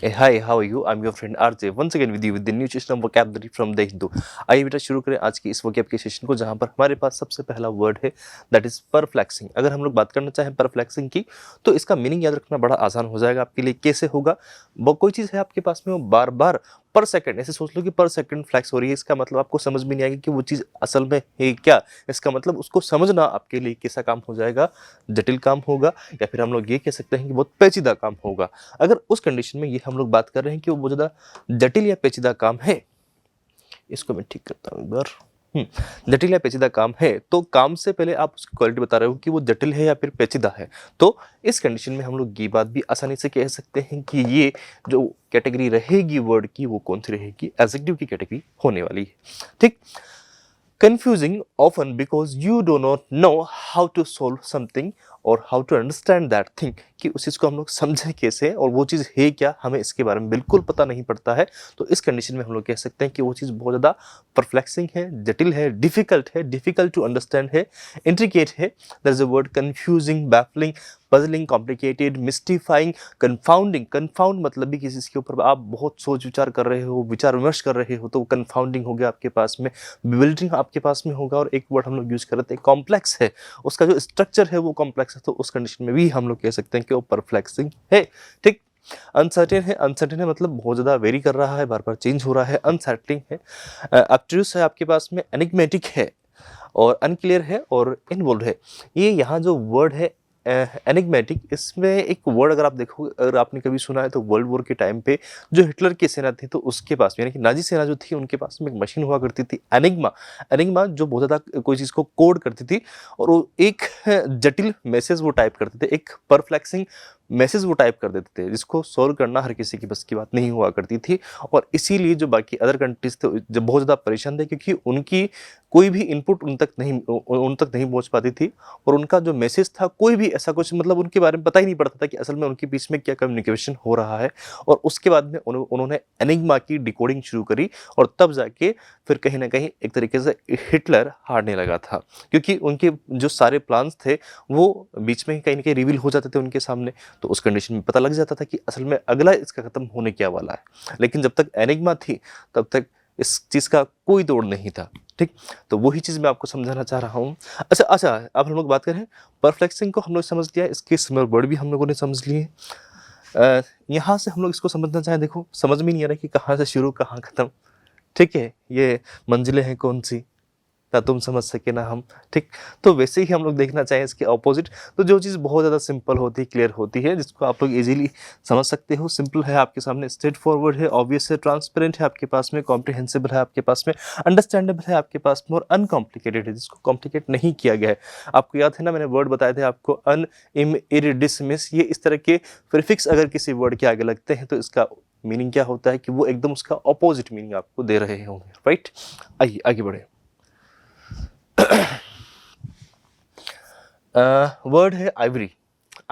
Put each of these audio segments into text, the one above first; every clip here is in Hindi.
Hey, hi, how are you? I'm your friend RJ once again with you with the new system vocabulary from the Hindu. आइए बेटा शुरू करें आज की इस vocab के सेशन को, जहां पर हमारे पास सबसे पहला वर्ड है दैट इज परफ्लेक्सिंग। अगर हम लोग बात करना चाहें परफ्लेक्सिंग की तो इसका मीनिंग याद रखना बड़ा आसान हो जाएगा आपके लिए। कैसे होगा? वो कोई चीज़ है आपके पास में, वो बार बार पर सेकंड, ऐसे सोच लो कि पर सेकंड फ्लैक्स हो रही है। इसका मतलब आपको समझ में नहीं आएगा कि वो चीज़ असल में है क्या। इसका मतलब उसको समझना आपके लिए कैसा काम हो जाएगा, जटिल काम होगा, या फिर हम लोग ये कह सकते हैं कि बहुत पेचीदा काम होगा। अगर उस कंडीशन में ये हम लोग बात कर रहे हैं कि वो बहुत ज़्यादा जटिल या पेचीदा काम है, इसको मैं ठीक करता हूँ एक बार। जटिल या पेचीदा काम है तो काम से पहले आप उसकी क्वालिटी बता रहे हो कि वो जटिल है या फिर पेचीदा है। तो इस कंडीशन में हम लोग ये बात भी आसानी से कह सकते हैं कि ये जो कैटेगरी रहेगी वर्ड की, वो कौन सी रहेगी? एडजेक्टिव की कैटेगरी होने वाली है। ठीक। confusing often because you do not know how to solve something और how to understand that thing, कि उस चीज़ को हम लोग समझें कैसे और वो चीज़ है क्या, हमें इसके बारे में बिल्कुल पता नहीं पड़ता है। तो इस कंडीशन में हम लोग कह सकते हैं कि वो चीज़ बहुत ज़्यादा परप्लेक्सिंग है, जटिल है, डिफिकल्ट टू अंडरस्टैंड है, इंट्रिकेट है। That is a word confusing, baffling, puzzling, complicated, mystifying, confounding. Confound मतलब भी किसी चीज़ के ऊपर आप बहुत सोच विचार कर रहे हो, विचार विमर्श कर रहे हो, तो कन्फाउंडिंग हो गया आपके पास में। बिल्डिंग आपके पास में होगा। और एक वर्ड हम लोग यूज करते हैं कॉम्प्लेक्स है, उसका जो स्ट्रक्चर है वो कॉम्प्लेक्स है, तो उस कंडीशन में भी हम लोग कह सकते हैं कि वो परप्लेक्सिंग है। ठीक। अनसर्टेन है मतलब बहुत ज़्यादा वेरी कर रहा है, बार बार चेंज हो रहा है। अनसेटलिंग है। अब्ट्रूस है आपके पास में। एनिग्मेटिक है और अनक्लियर है और इनवॉल्व है। ये यहाँ जो वर्ड है एनिग्मेटिक, इसमें एक वर्ड अगर आप देखो, अगर आपने कभी सुना है तो वर्ल्ड वॉर के टाइम पे जो हिटलर की सेना थी तो उसके पास में, यानी कि नाजी सेना जो थी, उनके पास में एक मशीन हुआ करती थी एनिग्मा। एनिग्मा जो बहुत ज़्यादा कोई चीज़ को कोड करती थी और वो एक जटिल मैसेज वो टाइप करते थे, एक परफ्लेक्सिंग मैसेज वो टाइप कर देते थे, जिसको सॉल्व करना हर किसी की बस की बात नहीं हुआ करती थी। और इसीलिए जो बाकी अदर कंट्रीज थे जब बहुत ज़्यादा परेशान थे, क्योंकि उनकी कोई भी इनपुट उन तक नहीं पहुंच पाती थी। और उनका जो मैसेज था कोई भी ऐसा कुछ मतलब उनके बारे में पता ही नहीं पड़ता था कि असल में उनके बीच में क्या कम्युनिकेशन हो रहा है। और उसके बाद में उन्होंने एनिग्मा की डिकोडिंग शुरू करी और तब जाके फिर कहीं ना कहीं एक तरीके से हिटलर हारने लगा था, क्योंकि उनके जो सारे प्लान्स थे वो बीच में ही कहीं ना कहीं रिवील हो जाते थे उनके सामने। तो उस कंडीशन में पता लग जाता था कि असल में अगला इसका खत्म होने क्या वाला है। लेकिन जब तक एनिग्मा थी तब तक इस चीज़ का कोई तोड़ नहीं था। ठीक। तो वही चीज़ मैं आपको समझाना चाह रहा हूँ। अच्छा, अब हम लोग बात करें परफ्लेक्सिंग को, हम लोग समझ लिया, इसके सिमिलर वर्ड भी हम लोगों ने समझ लिए। यहाँ से हम लोग इसको समझना चाहें, देखो समझ में नहीं आ रहा कि कहाँ से शुरू कहाँ खत्म। ठीक है, ये मंजिलें हैं कौन सी, ना तुम समझ सके ना हम। ठीक। तो वैसे ही हम लोग देखना चाहें इसके ऑपोजिट, तो जो चीज़ बहुत ज़्यादा सिंपल होती है, क्लियर होती है, जिसको आप लोग इजीली समझ सकते हो, सिंपल है आपके सामने, स्ट्रेट फॉरवर्ड है, ऑब्वियस है, ट्रांसपेरेंट है आपके पास में, कॉम्प्रिहेंसिबल है आपके पास में, अंडरस्टैंडेबल है आपके पास में, और अनकॉम्प्लिकेटेड है, जिसको कॉम्प्लिकेट नहीं किया गया है। आपको याद है ना, मैंने वर्ड बताए थे आपको, अन, इम, इर, डिसमिस, ये इस तरह के प्रीफिक्स अगर किसी वर्ड के आगे लगते हैं तो इसका मीनिंग क्या होता है कि वो एकदम उसका ऑपोजिट मीनिंग आपको दे रहे होंगे। राइट। आइए आगे बढ़े। वर्ड है आइवरी।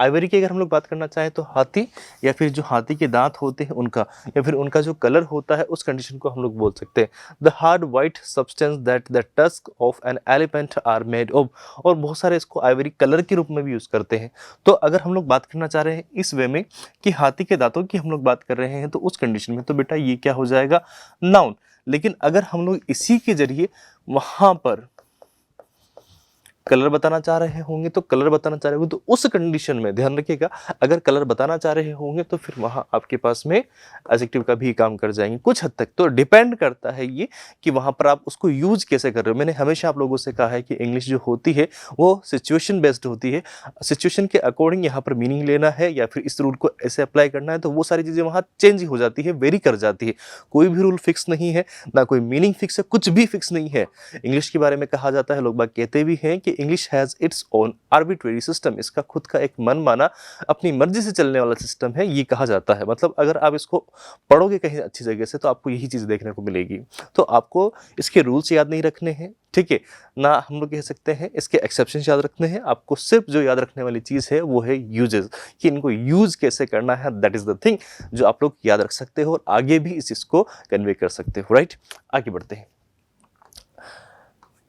आइवरी की अगर हम लोग बात करना चाहें तो हाथी, या फिर जो हाथी के दांत होते हैं उनका, या फिर उनका जो कलर होता है, उस कंडीशन को हम लोग बोल सकते हैं the hard white substance that the tusk of an elephant are made of. और बहुत सारे इसको आइवरी कलर के रूप में भी यूज़ करते हैं। तो अगर हम लोग बात करना चाह रहे हैं इस वे में कि हाथी के दांतों की हम लोग बात कर रहे हैं, तो उस कंडीशन में तो बेटा ये क्या हो जाएगा, नाउन। लेकिन अगर हम लोग इसी के जरिए वहाँ पर कलर बताना चाह रहे होंगे, तो कलर बताना चाह रहे होंगे तो उस कंडीशन में ध्यान रखिएगा, अगर कलर बताना चाह रहे होंगे तो फिर वहां आपके पास में एडजेक्टिव का भी काम कर जाएंगे कुछ हद तक। तो डिपेंड करता है ये कि वहां पर आप उसको यूज कैसे कर रहे हो। मैंने हमेशा आप लोगों से कहा है कि इंग्लिश जो होती है वो सिचुएशन बेस्ड होती है। सिचुएशन के अकॉर्डिंग यहाँ पर मीनिंग लेना है या फिर इस रूल को ऐसे अप्लाई करना है, तो वो सारी चीजें वहां चेंज हो जाती है, वेरी कर जाती है। कोई भी रूल फिक्स नहीं है, ना कोई मीनिंग फिक्स है, कुछ भी फिक्स नहीं है। इंग्लिश के बारे में कहा जाता है, लोग बाग कहते भी हैं कि English has its own arbitrary system, इसका खुद का एक मन माना अपनी मर्जी से चलने वाला सिस्टम है, ये कहा जाता है। मतलब अगर आप इसको पढ़ोगे कहीं अच्छी जगह से तो आपको यही चीज देखने को मिलेगी। तो आपको इसके रूल्स याद नहीं रखने हैं, ठीक है ना, हम लोग कह सकते हैं इसके एक्सेप्शन याद रखने हैं। आपको सिर्फ जो याद रखने वाली चीज है वो है यूजेस, कि इनको यूज कैसे करना है, दैट इज द थिंग जो आप लोग याद रख सकते हो और आगे भी इस चीज को कन्वे कर सकते हो। राइट। आगे बढ़ते हैं।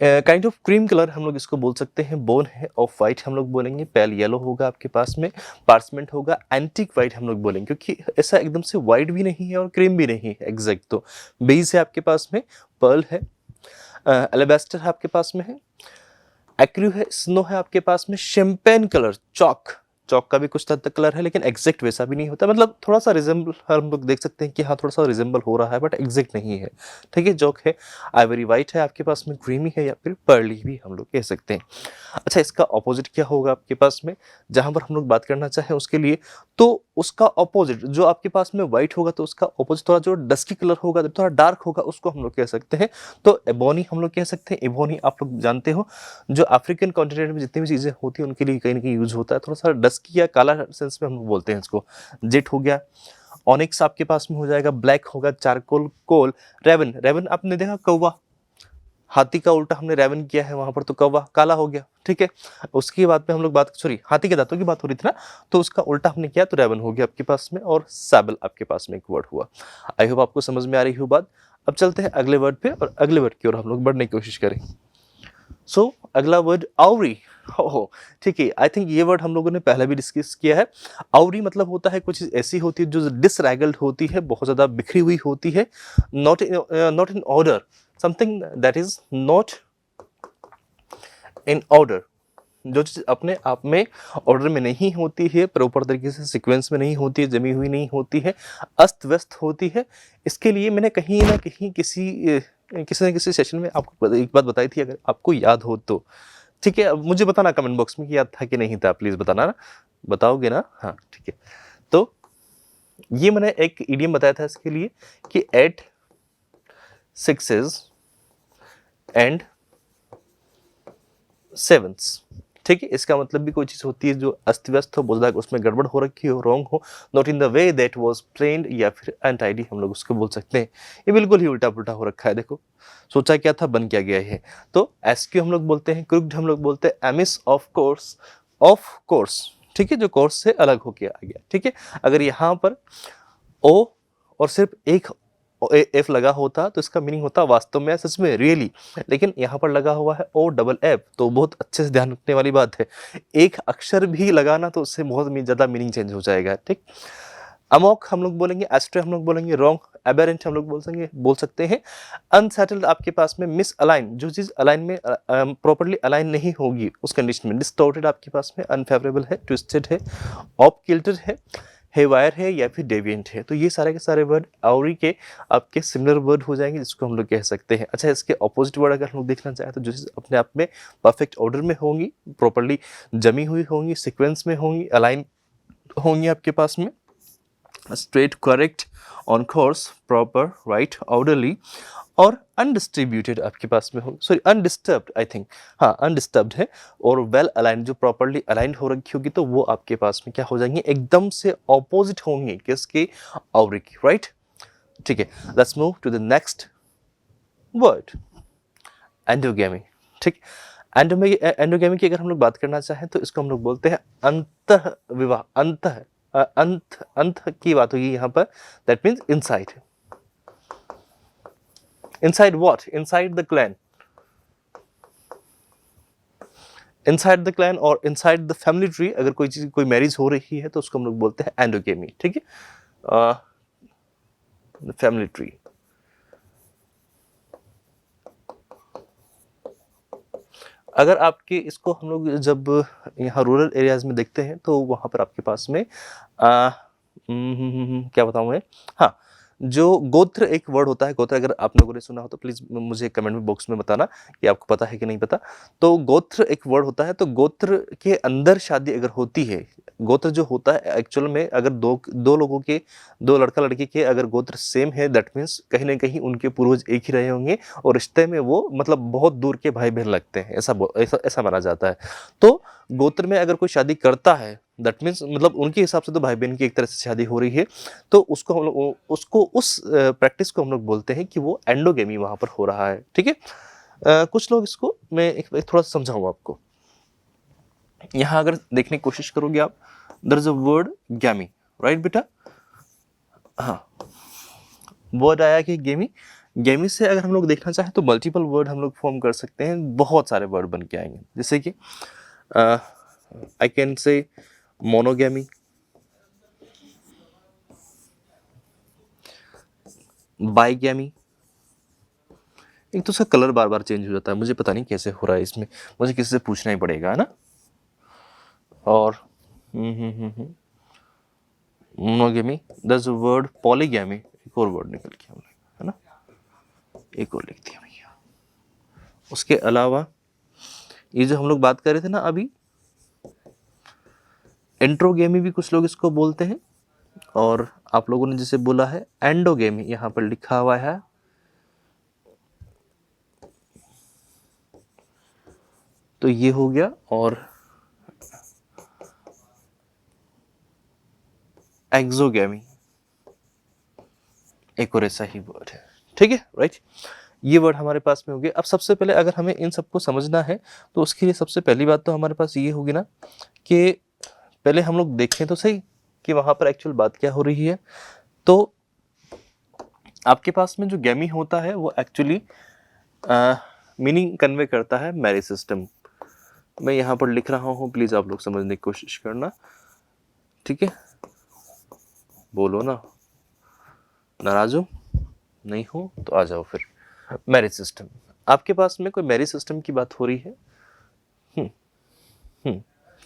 काइंड ऑफ क्रीम कलर हम लोग इसको बोल सकते हैं, बोन है, ऑफ वाइट हम लोग बोलेंगे, पेल येलो होगा आपके पास में, पार्चमेंट होगा, एंटीक वाइट हम लोग बोलेंगे क्योंकि ऐसा एकदम से वाइट भी नहीं है और क्रीम भी नहीं है एग्जैक्ट। तो बेस है आपके पास में, पर्ल है, एलेबेस्टर आपके पास में है, एक्रू है, स्नो है आपके पास में, शैंपेन कलर, चौक का भी कुछ हद तक कलर है लेकिन एग्जैक्ट वैसा भी नहीं होता, मतलब थोड़ा सा रिजेंबल हम लोग देख सकते हैं कि हाँ थोड़ा सा रिजेंबल हो रहा है बट एग्जैक्ट नहीं है, ठीक है। चौक है, आइवरी वाइट है आपके पास में, क्रीमी है या फिर पर्ली भी हम लोग कह सकते हैं। अच्छा, इसका ऑपोजिट क्या होगा आपके पास में, जहां पर हम लोग बात करना चाहें उसके लिए, तो उसका ऑपोजिट जो आपके पास में व्हाइट होगा तो उसका ऑपोजिट थोड़ा जो डस्की कलर होगा, थोड़ा डार्क होगा, उसको हम लोग कह सकते हैं तो एबोनी हम लोग कह सकते हैं। एबोनी आप लोग जानते हो जो अफ्रीकन कॉन्टिनेंट में जितनी भी चीजें होती हैं उनके लिए कहीं ना कहीं यूज होता है, थोड़ा सा डस्की या काला सेंस में हम लोग बोलते हैं इसको। जेट हो गया, ऑनिक्स आपके पास में हो जाएगा, ब्लैक होगा, चारकोल, कोल, रेवन, रेवन आपने देखा कौवा, हाथी का उल्टा हमने रेवन किया है वहां पर तो कौवा काला हो गया, ठीक है। उसकी बाद में हम लोग बात, सॉरी हाथी के दांतों की बात हो रही थी ना, तो उसका उल्टा हमने किया तो रेवन हो गया आपके पास में, और सैबल आपके पास में एक वर्ड हुआ। आई होप आपको समझ में आ रही हो बात। अब चलते हैं अगले वर्ड पे और अगले वर्ड की ओर हम लोग बढ़ने की कोशिश करें। सो अगला वर्ड आउरी, हो ठीक है। आई थिंक ये वर्ड हम लोगों ने पहले भी डिस्कस किया है। आउरी मतलब होता है कुछ ऐसी होती है जो डिसरेगल्ड होती है, बहुत ज्यादा बिखरी हुई होती है, not in order, something that is not in order, जो चीज अपने आप में ऑर्डर में नहीं होती है, प्रॉपर तरीके से सीक्वेंस में नहीं होती है, जमी हुई नहीं होती है, अस्त व्यस्त होती है। इसके लिए मैंने कहीं ना कहीं किसी न किसी सेशन में आपको एक बात बताई थी, अगर आपको याद हो तो ठीक है। अब मुझे बताना कमेंट बॉक्स में कि याद था कि नहीं था, प्लीज बताना ना, बताओगे ना, हाँ ठीक है। तो ये मैंने एक इडियम बताया था इसके लिए कि एट सिक्सेस एंड सेवंस, ठीक है। इसका मतलब भी कोई चीज होती है जो अस्त व्यस्त हो, बहुत ज्यादा उसमें गड़बड़ हो रखी हो, रॉन्ग हो, not in the way that was planned, या फिर अनटाइडी हम लोग उसको बोल सकते हैं। ये बिल्कुल ही उल्टा पुल्टा हो रखा है, देखो सोचा क्या था बन क्या गया है। तो एसक्यू हम लोग बोलते हैं, क्रुक्ड हम लोग बोलते हैं, एमिस ऑफ कोर्स, ठीक है, जो कोर्स से अलग होके आ गया, ठीक है। अगर यहाँ पर ओ और सिर्फ एक एफ लगा होता तो इसका मीनिंग होता वास्तव में, सच में, रियली, लेकिन यहाँ पर लगा हुआ है ओ डबल एफ, तो बहुत अच्छे से ध्यान रखने वाली बात है। एक अक्षर भी लगाना तो उससे बहुत ज्यादा मीनिंग चेंज हो जाएगा, ठीक। अमोक हम लोग बोलेंगे, एस्ट्रे हम लोग बोलेंगे, रॉन्ग, एबेरेंट हम लोग बोल सकते हैं, अनसेटल्ड आपके पास में, मिस अलाइन, जो चीज अलाइन में प्रॉपरली अलाइन नहीं होगी उस कंडीशन में, डिस्टॉर्टेड आपके पास में, अनफेवरेबल है, ट्विस्टेड है, ऑफ किल्टेड है, हेवायर है या फिर डेविएंट है। तो ये सारे के सारे वर्ड आउरी के आपके सिमिलर वर्ड हो जाएंगे जिसको हम लोग कह सकते हैं। अच्छा, इसके ऑपोजिट वर्ड अगर हम लोग देखना चाहें तो जो चीज अपने आप में परफेक्ट ऑर्डर में होंगी, प्रॉपरली जमी हुई होंगी, सीक्वेंस में होंगी, अलाइन होंगी आपके पास में, straight, correct, on course, proper, right, orderly, और अनडिस्ट्रीब्यूटेड आपके पास में हो, सॉरी अनडिस्टर्ब्ड, आई थिंक, हाँ अनडिस्टर्ब्ड है, और वेल अलाइंड, जो प्रॉपर्ली अलाइंड हो रखी होगी तो वो आपके पास में क्या हो जाएंगे, एकदम से ऑपोजिट होंगे किसके, आउरी की, राइट, ठीक है। Let's move to the next word, endogamy, ठीक। एंडोगेमी की अगर हम लोग बात करना चाहें तो इसको हम लोग बोलते हैं अंतः विवाह, अंत की बात होगी यहाँ पर, that means inside, inside what, inside the clan, inside the clan और inside the family tree, अगर कोई मैरिज हो रही है तो उसको हम लोग बोलते हैं एंडोगेमी, ठीक है, फैमिली ट्री। अगर आपके इसको हम लोग जब यहाँ रूरल एरियाज में देखते हैं तो वहां पर आपके पास में क्या बताऊं मैं, हाँ, जो गोत्र एक वर्ड होता है, गोत्र अगर आप लोगों ने सुना हो तो प्लीज मुझे कमेंट बॉक्स में बताना कि आपको पता है कि नहीं पता। तो गोत्र एक वर्ड होता है, तो गोत्र के अंदर शादी अगर होती है, गोत्र जो होता है एक्चुअल में, अगर दो लोगों के, दो लड़का लड़की के अगर गोत्र सेम है, दैट मीन्स कहीं ना कहीं उनके पूर्वज एक ही रहे होंगे और रिश्ते में वो मतलब बहुत दूर के भाई बहन लगते हैं, ऐसा माना जाता है। तो गोत्र में अगर कोई शादी करता है, दैट मीन्स मतलब उनके हिसाब से तो भाई बहन की एक तरह से शादी हो रही है, तो उसको हम लोग उस प्रैक्टिस को हम लोग बोलते हैं कि वो एंडोगेमी वहां पर हो रहा है, ठीक है। कुछ लोग इसको मैं एक थोड़ा सा समझाऊंगा आपको। यहाँ अगर देखने की कोशिश करोगे आप, there is a word gamy, right बेटा, हाँ, वर्ड आया कि गेमी, गैमी से अगर हम लोग देखना चाहें तो मल्टीपल वर्ड हम लोग फॉर्म कर सकते हैं, बहुत सारे वर्ड बन के आएंगे, जैसे कि I can say monogamy, bigamy. एक तो उसका कलर बार बार चेंज हो जाता है, मुझे पता नहीं कैसे हो रहा है इसमें, मुझे किसी से पूछना ही पड़ेगा, है ना। और मोनोगैमी, दस वर्ड पॉलीगैमी, एक और वर्ड निकल गया हमने, है ना, एक और लिख दिया भैया। उसके अलावा ये जो हम लोग बात कर रहे थे ना अभी, एंट्रोगेमी भी कुछ लोग इसको बोलते हैं, और आप लोगों ने जिसे बोला है एंडोगेमी, यहाँ पर लिखा हुआ है, तो ये हो गया। और एक्सोगेमी एक और ऐसा ही वर्ड है, ठीक है, राइट। ये वर्ड हमारे पास में हो गए। अब सबसे पहले अगर हमें इन सबको समझना है तो उसके लिए सबसे पहली बात तो हमारे पास ये होगी ना कि पहले हम लोग देखें तो सही कि वहां पर एक्चुअल बात क्या हो रही है। तो आपके पास में जो गैमी होता है वो एक्चुअली मीनिंग कन्वे करता है मैरिज सिस्टम। मैं यहाँ पर लिख रहा हूँ, प्लीज आप लोग समझने की कोशिश करना, ठीक है। बोलो ना, नाराज हो नहीं हो तो आ जाओ फिर। मैरिज सिस्टम, आपके पास में कोई मैरिज सिस्टम की बात हो रही है।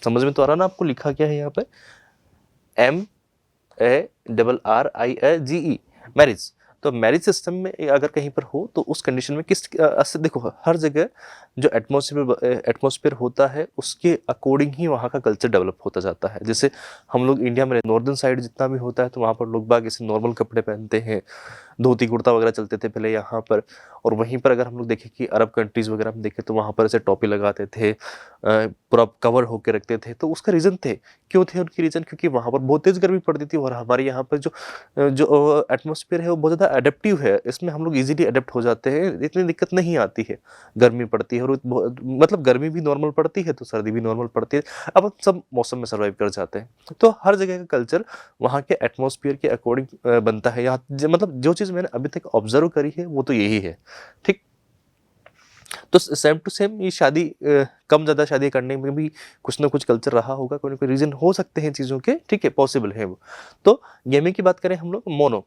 समझ में तो आ रहा ना आपको, लिखा क्या है यहाँ पे, MARRIAGE, मैरिज। तो मैरिज सिस्टम में अगर कहीं पर हो तो उस कंडीशन में किस देखो हर जगह जो एटमॉस्फेयर होता है उसके अकॉर्डिंग ही वहाँ का कल्चर डेवलप होता जाता है। जैसे हम लोग इंडिया में नॉर्दर्न साइड जितना भी होता है तो वहाँ पर लोग बाग ऐसे नॉर्मल कपड़े पहनते हैं, धोती कुर्ता वगैरह चलते थे पहले यहाँ पर। और वहीं पर अगर हम लोग देखें कि अरब कंट्रीज वगैरह में देखें तो वहाँ पर ऐसे टोपी लगाते थे, पूरा कवर होकर रखते थे। तो उसका रीज़न थे, क्यों थे उनकी रीज़न, क्योंकि वहाँ पर बहुत तेज़ गर्मी पड़ती थी और हमारे यहाँ पर जो जो एटमॉस्फेयर है वो बहुत ज़्यादा एडेप्टिव है, इसमें हम लोग इजीली अडेप्ट हो जाते हैं, इतनी दिक्कत नहीं आती है। गर्मी पड़ती है और मतलब गर्मी भी नॉर्मल पड़ती है तो सर्दी भी नॉर्मल पड़ती है, अब हम सब मौसम में सर्वाइव कर जाते हैं। तो हर जगह का कल्चर वहाँ के एटमॉस्फेयर के अकॉर्डिंग बनता है। यहाँ मतलब जो चीज़ मैंने अभी तक ऑब्जर्व करी है वो तो यही है, ठीक। तो सेम टू सेम ये शादी कम ज़्यादा शादी करने में भी कुछ ना कुछ कल्चर रहा होगा, कोई ना कोई रीज़न हो सकते हैं चीज़ों के, ठीक है, पॉसिबल है वो। तो गेमी की बात करें हम लोग मोनो,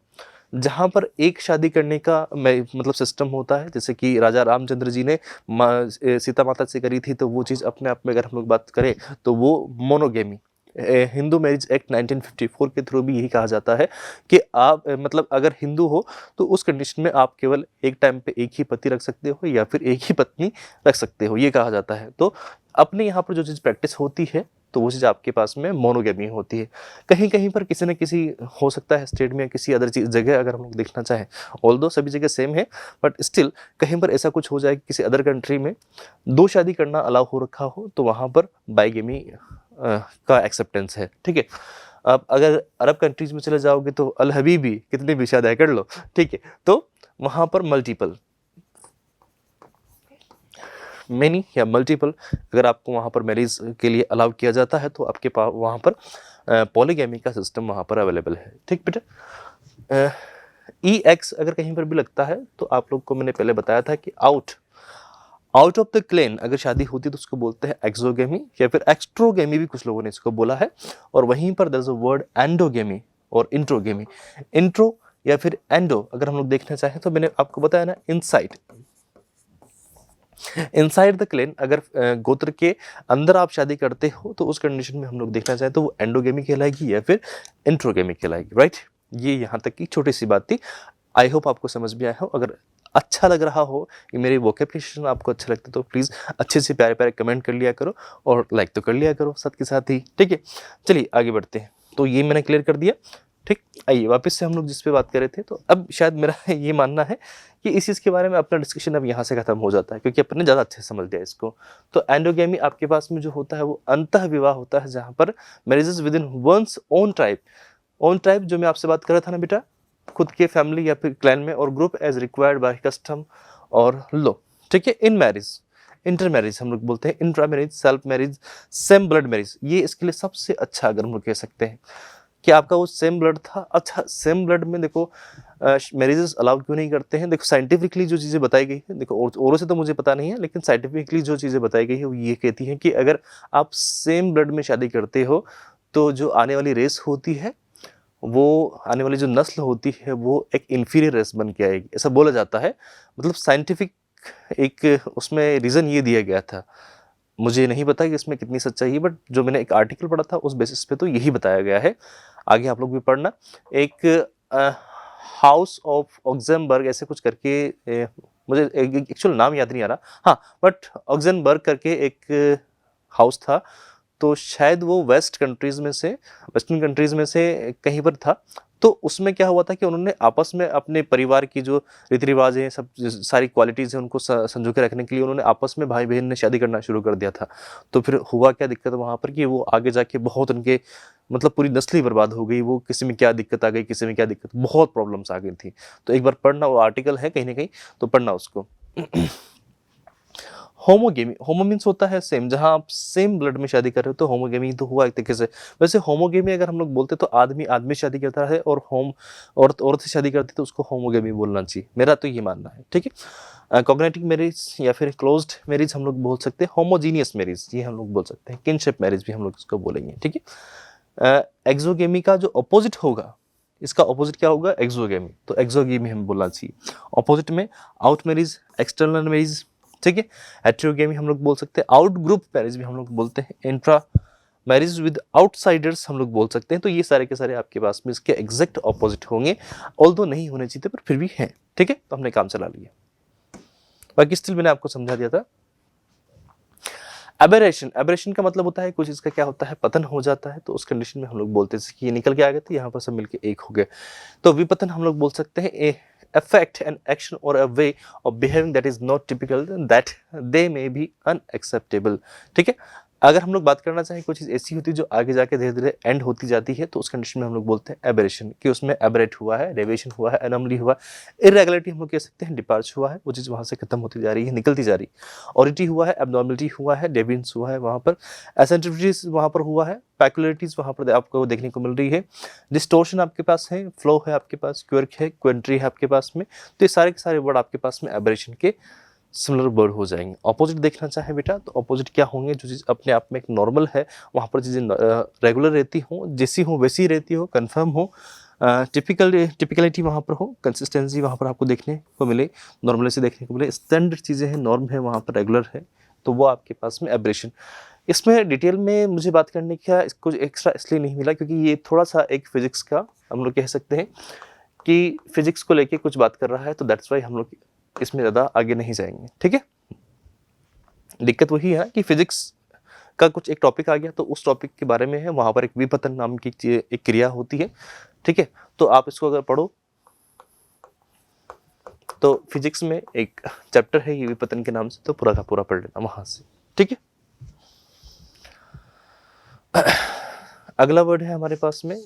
जहाँ पर एक शादी करने का मतलब सिस्टम होता है, जैसे कि राजा रामचंद्र जी ने सीता माता से करी थी, तो वो चीज़ अपने आप में अगर हम लोग बात करें तो वो मोनोगेमी। हिंदू मैरिज एक्ट 1954 के थ्रू भी यही कहा जाता है कि आप मतलब अगर हिंदू हो तो उस कंडीशन में आप केवल एक टाइम पे एक ही पति रख सकते हो या फिर एक ही पत्नी रख सकते हो, ये कहा जाता है। तो अपने यहाँ पर जो चीज़ प्रैक्टिस होती है तो वो चीज़ आपके पास में मोनोगेमी होती है। कहीं कहीं पर किसी न किसी हो सकता है स्टेट में या किसी अदर जगह अगर हम लोग देखना चाहें, ऑल्दो सभी जगह सेम है, बट स्टिल कहीं पर ऐसा कुछ हो जाए किसी अदर कंट्री में दो शादी करना अलाउ हो रखा हो तो वहाँ पर बाइगेमी का एक्सेप्टेंस है, ठीक है। अब अगर अरब कंट्रीज में चले जाओगे तो अल हबीबी कितनी भी शादी कर लो, ठीक है। तो वहाँ पर मल्टीपल मेनी या मल्टीपल अगर आपको वहाँ पर मैरिज के लिए अलाउ किया जाता है तो आपके पास वहाँ पर पॉलीगैमी का सिस्टम वहाँ पर अवेलेबल है, ठीक बेटा। EX अगर कहीं पर भी लगता है तो आप लोग को मैंने पहले बताया था कि आउट ऑफ द क्लेन अगर शादी होती है तो उसको बोलते हैं एक्सोगेमी या फिर एक्सट्रोगेमी भी कुछ लोगों ने इसको बोला है। और वहीं पर there is a word endogamy और इंट्रोगेमी। इंट्रो या फिर एंडो अगर हम लोग देखना चाहें तो मैंने आपको बताया ना इनसाइड द क्लेन, अगर गोत्र के अंदर आप शादी करते हो तो उस कंडीशन में हम लोग देखना चाहें तो वो एंडोगेमी कहलाएगी या फिर इंट्रोगेमी कहलाएगी, राइट। ये यहाँ तक की छोटी सी बात थी। आई होप आपको समझ में आया हो। अगर अच्छा लग रहा हो कि मेरी वोकैब्युलरी आपको अच्छा लगता है तो प्लीज़ अच्छे से प्यारे प्यारे कमेंट कर लिया करो और लाइक तो कर लिया करो साथ के साथ ही, ठीक है। चलिए आगे बढ़ते हैं। तो ये मैंने क्लियर कर दिया, ठीक। आइए वापस से हम लोग जिस पे बात कर रहे थे, तो अब शायद मेरा ये मानना है कि इस चीज़ के बारे में अपना डिस्कशन अब यहाँ से खत्म हो जाता है क्योंकि अपन ने ज़्यादा अच्छे से समझ लिया इसको। तो एंडोगेमी आपके पास में जो होता है वो अंतः विवाह होता है जहाँ पर marriages with in one's own tribe जो मैं आपसे बात कर रहा था ना बेटा, खुद के फैमिली या फिर क्लैन में, और group as required by custom और लॉ, ठीक है। इन मैरिज इंटर मैरिज हम लोग बोलते हैं, intra marriage, self marriage, same blood marriage, ये इसके लिए सबसे अच्छा अगर हम लोग कह सकते हैं कि आपका वो सेम ब्लड था। अच्छा सेम ब्लड में देखो मैरिजेस अलाउ क्यों नहीं करते हैं? देखो साइंटिफिकली जो चीज़ें बताई गई है, देखो औरों से तो मुझे पता नहीं है, लेकिन साइंटिफिकली जो चीज़ें बताई गई है वो ये कहती हैं कि अगर आप सेम ब्लड में शादी करते हो तो जो आने वाली रेस होती है, वो आने वाली जो नस्ल होती है वो एक इन्फीरियर रेस बन के आएगी, ऐसा बोला जाता है। मतलब साइंटिफिक एक उसमें रीज़न ये दिया गया था। मुझे नहीं पता कि इसमें कितनी सच्चाई है, बट जो मैंने एक आर्टिकल पढ़ा था उस बेसिस पे तो यही बताया गया है। आगे आप लोग भी पढ़ना। एक हाउस ऑफ ऑक्सेनबर्ग ऐसे कुछ करके मुझे एक्चुअल नाम याद नहीं आ रहा, हाँ, बट ऑक्सेनबर्ग करके एक हाउस था, तो शायद वो वेस्टर्न कंट्रीज में से कहीं पर था। तो उसमें क्या हुआ था कि उन्होंने आपस में अपने परिवार की जो रीति रिवाज हैं, सब सारी क्वालिटीज़ हैं, उनको संजो के रखने के लिए उन्होंने आपस में भाई बहन ने शादी करना शुरू कर दिया था। तो फिर हुआ क्या दिक्कत वहाँ पर कि वो आगे जाके बहुत उनके मतलब पूरी नस्ल ही बर्बाद हो गई। वो किसी में क्या दिक्कत आ गई, किसी में क्या दिक्कत, बहुत प्रॉब्लम्स आ गई थी। तो एक बार पढ़ना, वो आर्टिकल है कहीं ना कहीं, तो पढ़ना उसको। होमोगेमी, होमो मीन्स होता है सेम, जहां आप सेम ब्लड में शादी कर रहे हो तो होमोगेमी तो हुआ एक तरीके से। वैसे होमोगेमी अगर हम लोग बोलते तो आदमी आदमी शादी करता है और औरत औरत से शादी करती तो उसको होमोगेमी बोलना चाहिए, मेरा तो ये मानना है, ठीक है। कॉग्नेटिव मैरिज या फिर क्लोज्ड मैरिज हम लोग बोल सकते हैं, होमोजीनियस मैरिज ये हम लोग बोल सकते हैं, किनशिप मैरिज भी हम लोग इसको बोलेंगे, ठीक है। एक्सोगेमी का जो अपोजिट होगा, इसका अपोजिट क्या होगा? एक्सोगेमी, तो एक्सोगेमी हम बोलना चाहिए। अपोजिट में आउट मैरिज, एक्सटर्नल मैरिज, ठीक है। हेटेरोगेमी हम लोग बोल सकते हैं, आउट ग्रुप मैरिज भी हम लोग बोलते हैं, इंट्रा मैरिज विद आउटसाइडर्स हम लोग बोल सकते हैं। तो ये सारे के सारे आपके पास में इसके एग्जैक्ट ऑपोजिट होंगे, ऑल्दो नहीं होने चाहिए पर फिर भी हैं, ठीक है। तो हमने काम चला लिया, बाकी स्टिल मैंने आपको समझा दिया था। एबरेशन, एबरेशन का मतलब होता है कुछ इसका क्या होता है, पतन हो जाता है। तो उस कंडीशन में हम लोग बोलते हैं कि ये निकल के आ गए थे, यहाँ पर सब मिलके एक हो गए, तो विपतन हम लोग बोल सकते हैं ए effect an action or a way of behaving that is not typical, that they may be unacceptable, ठीक है। अगर हम लोग बात करना चाहें कोई चीज़ ऐसी होती है जो आगे जाके धीरे धीरे एंड होती जाती है, तो उस कंडीशन में हम लोग बोलते हैं एबरेशन, कि उसमें एबरेट हुआ है, डेविएशन हुआ है, एनोमली हुआ, इरेगुलरिटी हम लोग कह सकते हैं, डिपार्च हुआ है, वो चीज़ वहाँ से खत्म होती जा रही है, निकलती जा रही है। ऑरिटी हुआ है, एबनॉर्मलिटी हुआ है, डेविएंस हुआ है, वहाँ पर एसेंट्रिसिटीज वहाँ पर हुआ है, पैक्युलरिटीज वहाँ पर आपको देखने को मिल रही है, डिस्टोर्शन आपके पास है, फ्लो है आपके पास, क्वर्क है, क्वेंट्री है आपके पास में। तो ये सारे के सारे वर्ड आपके पास में एबरेशन के सिमिलर वर्ड हो जाएंगे। ऑपोजिट देखना चाहे बेटा तो ऑपोजिट क्या होंगे? जो चीज़ अपने आप में एक नॉर्मल है, वहाँ पर चीज़ें रेगुलर रहती हों, जैसी हो वैसी रहती हो, कन्फर्म हो, टिपिकलिटी वहाँ पर हो, कंसिस्टेंसी वहाँ पर आपको देखने को मिले, नॉर्मलिटी देखने को मिले, स्टैंडर्ड चीज़ें हैं, नॉर्म है वहाँ पर, रेगुलर है, तो वो आपके पास में एब्रेशन। इसमें डिटेल में मुझे बात करने का कुछ एक्स्ट्रा इसलिए नहीं मिला क्योंकि ये थोड़ा सा एक फिजिक्स का हम लोग कह सकते हैं कि फिजिक्स को लेके कुछ बात कर रहा है, तो दैट्स वाई हम लोग इसमें ज़्यादा आगे नहीं जाएंगे, ठीक है। दिक्कत वही है कि फिजिक्स का कुछ एक टॉपिक आ गया तो उस टॉपिक के बारे में है, वहाँ पर एक विपतन नाम की एक क्रिया होती है, ठीक है। तो आप इसको अगर पढ़ो तो फिजिक्स में एक चैप्टर है ये विपतन के नाम से, तो पूरा का पूरा पढ़ लेना वहाँ से, ठीक है। अगला वर्ड है हमारे पास में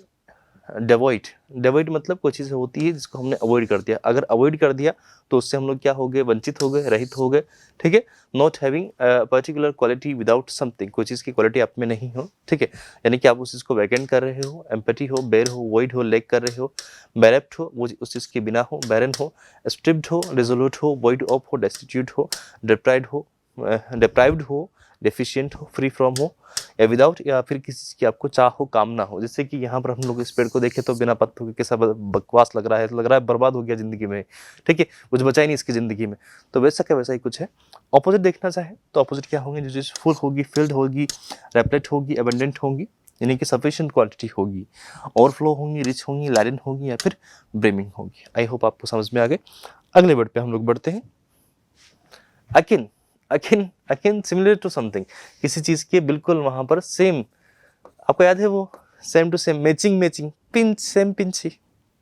डेवॉइड। डेवॉइड मतलब कोई चीज़ होती है जिसको हमने अवॉइड कर दिया। अगर अवॉइड कर दिया तो उससे हम लोग क्या हो गए? वंचित हो गए, रहित हो गए, ठीक है। Not having particular quality without something, कोई चीज़ की क्वालिटी आप में नहीं हो, ठीक है। यानी कि आप उस चीज़ को वैकेंट कर रहे हो, एम्पैथी हो, बेर हो, वॉइड हो, लेक कर रहे हो, बैरेप्ट हो, वो उस चीज़ के बिना हो, बैरन हो, स्ट्रिप्ड हो, रिजोल्यूट हो, वॉइड ऑफ हो, डेस्टिट्यूट हो, डिप्राइव्ड हो, डेफिशिएंट हो, फ्री फ्रॉम हो, या विदाउट, या फिर किसी चीज़ की आपको चाह हो, कामना हो। जैसे कि यहाँ पर हम लोग इस पेड़ को देखें तो बिना पत्तों के कैसा बकवास लग रहा है, लग रहा है बर्बाद हो गया ज़िंदगी में, ठीक है, कुछ बचा ही नहीं इसकी ज़िंदगी में। तो वैसा का वैसा ही कुछ है। ऑपोजिट देखना चाहे तो ऑपोजिट क्या होंगे? जो चीज़ फुल होगी, फिल्ड होगी, रेपलेट होगी, एबंडेंट होगी, यानी कि सफिशिएंट क्वांटिटी होगी, ओवरफ्लो होंगी, रिच होंगी, लैडन होगी, या फिर ब्रेमिंग होगी। आई होप आपको समझ में आ गए। अगले वर्ड पे हम लोग बढ़ते हैं। Akin, akin, akin similar to something, किसी चीज़ के बिल्कुल वहाँ पर सेम, आपको याद है वो same to same, matching matching, pinch same pinch ही,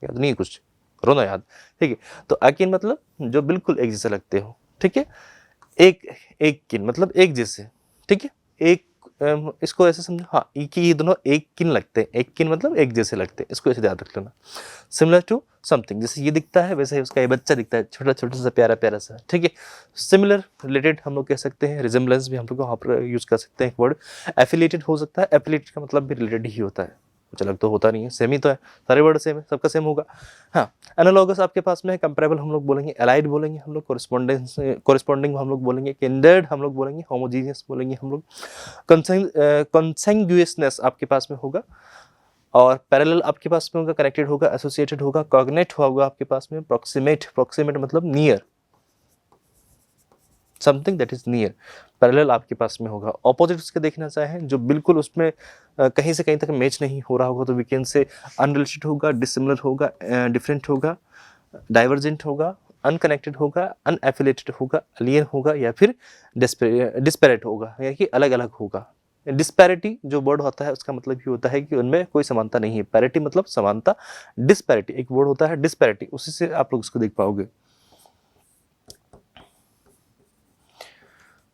याद नहीं है कुछ, करो ना याद, ठीक है। तो अकिन मतलब जो बिल्कुल एक जैसे लगते हो, ठीक है। एक एक किन मतलब एक जैसे, ठीक है। एक इसको ऐसे समझो, हाँ, कि ये दोनों एक किन लगते हैं, एक किन मतलब एक जैसे लगते हैं, इसको ऐसे याद रख लेना। सिमिलर टू समथिंग, जैसे ये दिखता है वैसे ही उसका ये बच्चा दिखता है, छोटा छोटा सा प्यारा प्यारा सा, ठीक है। सिमिलर, रिलेटेड हम लोग कह सकते हैं, रिजेम्बलेंस भी हम लोग वहाँ पर यूज कर सकते हैं एक वर्ड। एफिलिएटेड हो सकता है, एफिलिएटेड का मतलब भी रिलेटेड ही होता है, कुछ अलग तो होता नहीं है, सेम ही तो है, सारे वर्ड सेम है, सबका सेम होगा। हाँ, एनालॉगस आपके पास में है, कंपेरेबल हम लोग बोलेंगे, एलाइड बोलेंगे हम लोग, कोरिस्पोंडिंग हम लोग बोलेंगे, किंडर्ड हम लोग बोलेंगे, होमोजीनियस बोलेंगे हम लोग, कंसेंगुइसनेस आपके पास में होगा, और पैरेलल आपके पास में होगा, कनेक्टेड होगा, एसोसिएटेड होगा, कॉग्नेट होगा आपके पास में, प्रोक्सीमेट मतलब near, something that is near, parallel आपके पास में होगा। ऑपोजिट उसके देखना चाहें जो बिल्कुल उसमें कहीं से कहीं तक मैच नहीं हो रहा होगा, तो वी कैन से अनरिलेटेड होगा, डिसिमिलर होगा, डिफरेंट होगा, डाइवर्जेंट होगा, अनकनेक्टेड होगा, अनएफिलेटेड होगा, अलियन होगा, या फिर डिस्पैरेट होगा, या कि अलग अलग होगा। डिस्पैरिटी जो वर्ड होता है उसका मतलब ये होता है कि उनमें कोई समानता नहीं है, पैरिटी मतलब समानता, डिस्पैरिटी एक वर्ड होता है डिस्पैरिटी, उसी से आप लोग उसको देख पाओगे।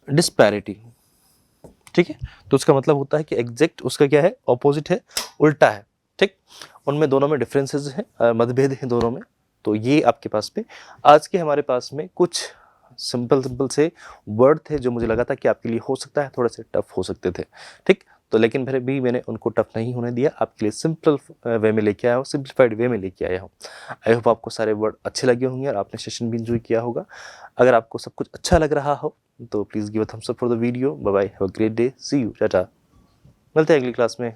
डिस्पैरिटी, ठीक है, तो उसका मतलब होता है कि एग्जैक्ट उसका क्या है, ऑपोजिट है, उल्टा है, ठीक, उनमें दोनों में डिफरेंसेस हैं, मतभेद हैं दोनों में। तो ये आपके पास में आज के हमारे पास में कुछ सिंपल से वर्ड थे जो मुझे लगा था कि आपके लिए हो सकता है थोड़े से टफ हो सकते थे, ठीक, तो लेकिन फिर भी मैंने उनको टफ नहीं होने दिया, आपके लिए सिंपल वे में लेके आया हूँ, सिंप्लीफाइड वे में लेके आया हूँ। आई होप आपको सारे वर्ड अच्छे लगे होंगे और आपने सेशन भी इंजॉय किया होगा। अगर आपको सब कुछ अच्छा लग रहा हो तो please give a thumbs up for the video. Bye bye, have a great day, see you, tata, मिलते हैं अगली क्लास में।